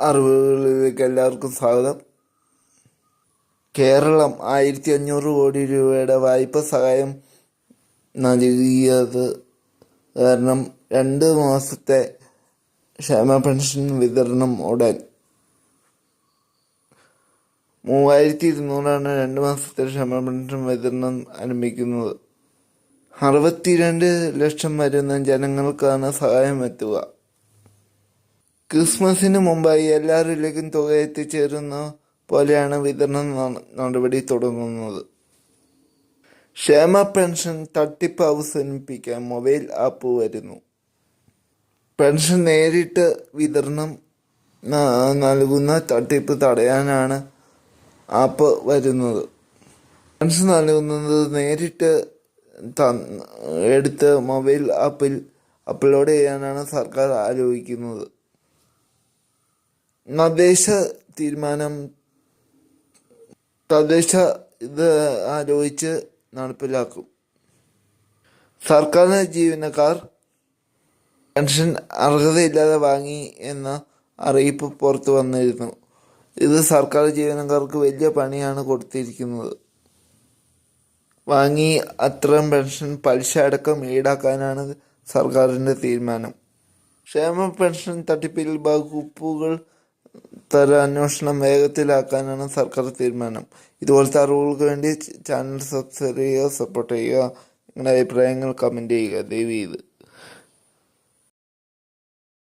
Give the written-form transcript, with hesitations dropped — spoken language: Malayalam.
അറിവുകളിലേക്ക് എല്ലാവർക്കും സ്വാഗതം. കേരളം 1500 കോടി രൂപയുടെ വായ്പ സഹായം നൽകിയത് കാരണം 2 മാസത്തെ ക്ഷേമ പെൻഷൻ വിതരണം ഉടൻ. 3200 2 മാസത്തെ ക്ഷേമ പെൻഷൻ വിതരണം ആരംഭിക്കുന്നത്. 62 ലക്ഷം വരുന്ന ജനങ്ങൾക്കാണ് സഹായം എത്തുക. ക്രിസ്മസിന് മുമ്പായി എല്ലാവരിലേക്കും തുക എത്തിച്ചേരുന്ന പോലെയാണ് വിതരണ നടപടി തുടങ്ങുന്നത്. ക്ഷേമ പെൻഷൻ തട്ടിപ്പ് അവസാനിപ്പിക്കാൻ മൊബൈൽ ആപ്പ് വരുന്നു. പെൻഷൻ നേരിട്ട് വിതരണം നൽകുന്ന തട്ടിപ്പ് തടയാനാണ് ആപ്പ് വരുന്നത്. പെൻഷൻ നൽകുന്നത് നേരിട്ട് എടുത്ത് മൊബൈൽ ആപ്പിൽ അപ്ലോഡ് ചെയ്യാനാണ് സർക്കാർ ആലോചിക്കുന്നത്. തദ്ദേശ ഇത് ആലോചിച്ച് നടപ്പിലാക്കും. സർക്കാർ ജീവനക്കാർ പെൻഷൻ അർഹതയില്ലാതെ വാങ്ങി എന്ന അറിയിപ്പ് പുറത്തു വന്നിരുന്നു. ഇത് സർക്കാർ ജീവനക്കാർക്ക് വലിയ പണിയാണ് കൊടുത്തിരിക്കുന്നത്. വാങ്ങി അത്തരം പെൻഷൻ പലിശ അടക്കം ഈടാക്കാനാണ് സർക്കാരിൻ്റെ തീരുമാനം. ക്ഷേമ പെൻഷൻ തട്ടിപ്പിൽ വകുപ്പുകൾ തര അന്വേഷണം വേഗത്തിലാക്കാനാണ് സർക്കാർ തീരുമാനം. ഇതുപോലത്തെ അറിവുകൾക്ക് വേണ്ടി ചാനൽ സബ്സ്ക്രൈബ് ചെയ്യുക, സപ്പോർട്ട് ചെയ്യുക. നിങ്ങളുടെ അഭിപ്രായങ്ങൾ കമൻറ്റ് ചെയ്യുക ദയവ് ചെയ്ത്.